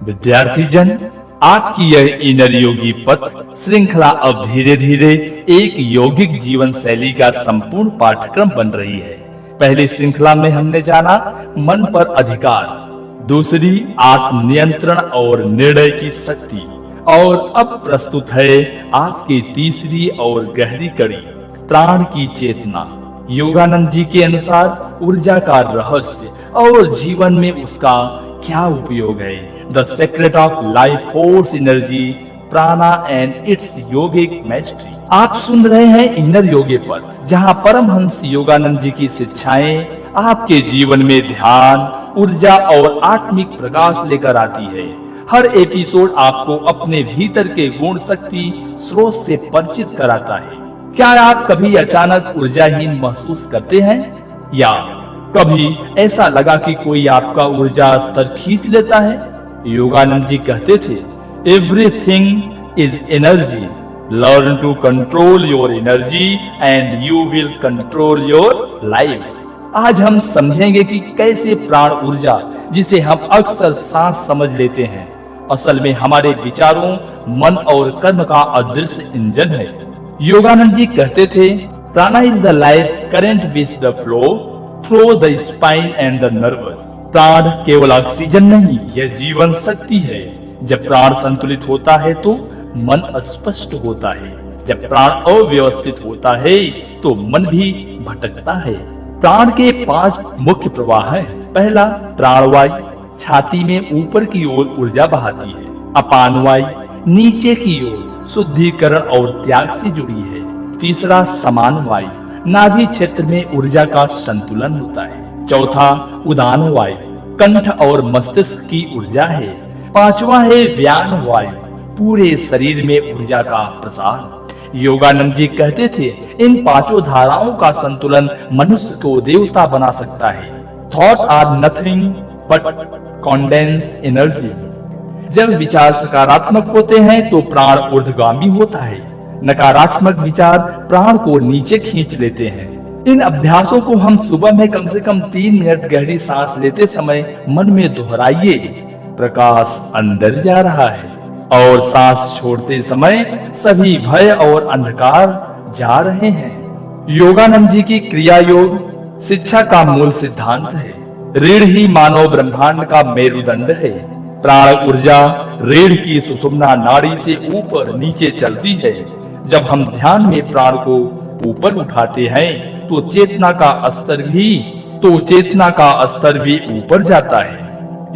विद्यार्थी जन, आपकी यह इनर योगी पथ श्रृंखला अब धीरे धीरे एक यौगिक जीवन शैली का संपूर्ण पाठ्यक्रम बन रही है। पहली श्रृंखला में हमने जाना मन पर अधिकार, दूसरी आत्म नियंत्रण और निर्णय की शक्ति, और अब प्रस्तुत है आपकी तीसरी और गहरी कड़ी, प्राण की चेतना। योगानंद जी के अनुसार ऊर्जा का रहस्य और जीवन में उसका क्या उपयोग है। The secret of life force energy, प्राणा एंड इट्स योगिक मैस्ट्री। आप सुन रहे हैं इनर योगी पथ, जहां परमहंस योगानंद जी की शिक्षाएं आपके जीवन में ध्यान, ऊर्जा और आत्मिक प्रकाश लेकर आती है। हर एपिसोड आपको अपने भीतर के गुण शक्ति स्रोत से परिचित कराता है। क्या आप कभी अचानक ऊर्जाहीन महसूस करते हैं, या कभी ऐसा लगा कि कोई आपका ऊर्जा स्तर खींच लेता है? योगानंद जी कहते थे, everything is energy, learn to control your energy and you will control your life. आज हम समझेंगे कि कैसे प्राण ऊर्जा, जिसे हम अक्सर सांस समझ लेते हैं, असल में हमारे विचारों, मन और कर्म का अदृश्य इंजन है। योगानंद जी कहते थे, प्राणा is the life current which the flow through the spine and the nervous. प्राण केवल ऑक्सीजन नहीं, यह जीवन शक्ति है। जब प्राण संतुलित होता है तो मन स्पष्ट होता है, जब प्राण अव्यवस्थित होता है तो मन भी भटकता है। प्राण के 5 मुख्य प्रवाह हैं। पहला, प्राणवायु छाती में ऊपर की ओर ऊर्जा बहाती है। अपान वायु नीचे की ओर शुद्धिकरण और त्याग से जुड़ी है। तीसरा, समान वायु नाभि क्षेत्र में ऊर्जा का संतुलन होता है। चौथा, उदान वायु कंठ और मस्तिष्क की ऊर्जा है। पांचवा है व्यान वायु, पूरे शरीर में ऊर्जा का प्रसार। योगानंद जी कहते थे, इन 5 धाराओं का संतुलन मनुष्य को देवता बना सकता है। Thought are nothing but condense energy. जब विचार सकारात्मक होते हैं तो प्राण ऊर्ध्वगामी होता है, नकारात्मक विचार प्राण को नीचे खींच लेते हैं। इन अभ्यासों को हम सुबह में कम से कम 3 मिनट गहरी सांस लेते समय मन में दोहराइए, प्रकाश अंदर जा रहा है, और सांस छोड़ते समय सभी भय और अंधकार जा रहे हैं। योगानंद जी की क्रिया योग शिक्षा का मूल सिद्धांत है। रीढ़ ही मानव ब्रह्मांड का मेरुदंड है। प्राण ऊर्जा रीढ़ की सुषुम्ना नाड़ी से ऊपर नीचे चलती है। जब हम ध्यान में प्राण को ऊपर उठाते हैं तो चेतना का स्तर भी ऊपर जाता है।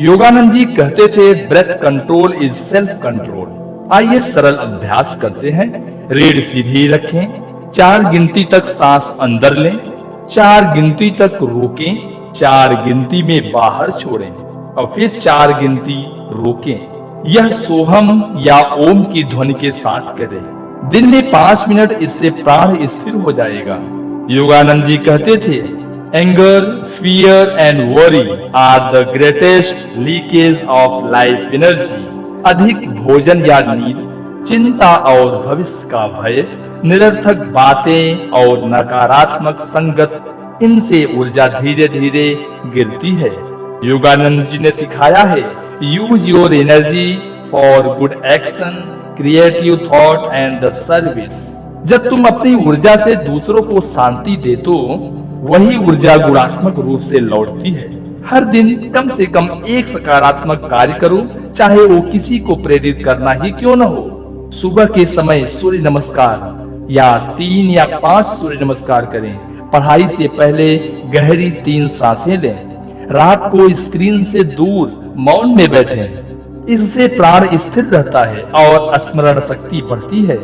योगानंद जी कहते थे, breath control is self control. आइए सरल अभ्यास करते हैं। रीढ़ सीधी रखें, 4 गिनती तक सांस अंदर लें, 4 गिनती तक रोकें, 4 गिनती में बाहर छोड़ें, और फिर 4 गिनती रोकें। यह सोहम या ओम की ध्वनि के साथ करें। दिन में 5 मिनट, इससे प्राण स्थिर हो जाएगा। योगानंद जी कहते थे, anger, fear and worry are the greatest leakage of life energy. अधिक भोजन या नींद, चिंता और भविष्य का भय, निरर्थक बातें और नकारात्मक संगत, इनसे ऊर्जा धीरे धीरे गिरती है। योगानंद जी ने सिखाया है, use your energy for good action, creative thought and the service. जब तुम अपनी ऊर्जा से दूसरों को शांति दे तो वही ऊर्जा गुणात्मक रूप से लौटती है। हर दिन कम से कम एक सकारात्मक कार्य करो, चाहे वो किसी को प्रेरित करना ही क्यों न हो। सुबह के समय सूर्य नमस्कार या 3 या 5 सूर्य नमस्कार करें। पढ़ाई से पहले गहरी 3 सांसें लें। रात को स्क्रीन से दूर मौन में बैठें। इससे प्राण स्थिर रहता है और स्मरण शक्ति बढ़ती है।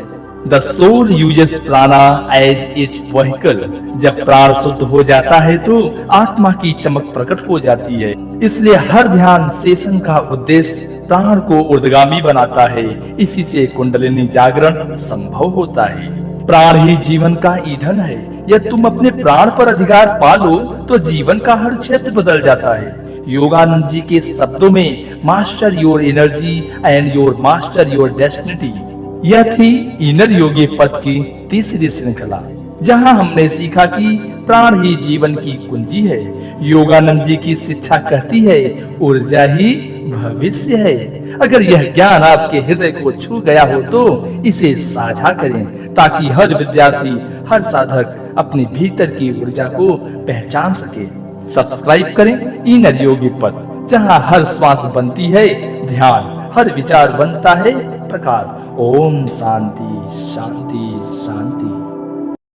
द सोल यूजेस प्राणा एज इट्स व्हीकल। जब प्राण शुद्ध हो जाता है तो आत्मा की चमक प्रकट हो जाती है। इसलिए हर ध्यान सेशन का उद्देश्य प्राण को ऊर्ध्वगामी बनाता है। इसी से कुंडलिनी जागरण संभव होता है। प्राण ही जीवन का ईंधन है। यदि तुम अपने प्राण पर अधिकार पालो तो जीवन का हर क्षेत्र बदल जाता है। योगानंद जी के शब्दों में, master your energy and your master your destiny. यह थी इनर योगी पथ की तीसरी श्रृंखला, जहां हमने सीखा कि प्राण ही जीवन की कुंजी है। योगानंद जी की शिक्षा कहती है, ऊर्जा ही भविष्य है। अगर यह ज्ञान आपके हृदय को छू गया हो तो इसे साझा करें, ताकि हर विद्यार्थी, हर साधक अपने भीतर की ऊर्जा को पहचान सके। सब्सक्राइब करें इनर योगी पथ, जहां हर श्वास बनती है ध्यान, हर विचार बनता है प्रकाश। ओम शांति शांति शांति।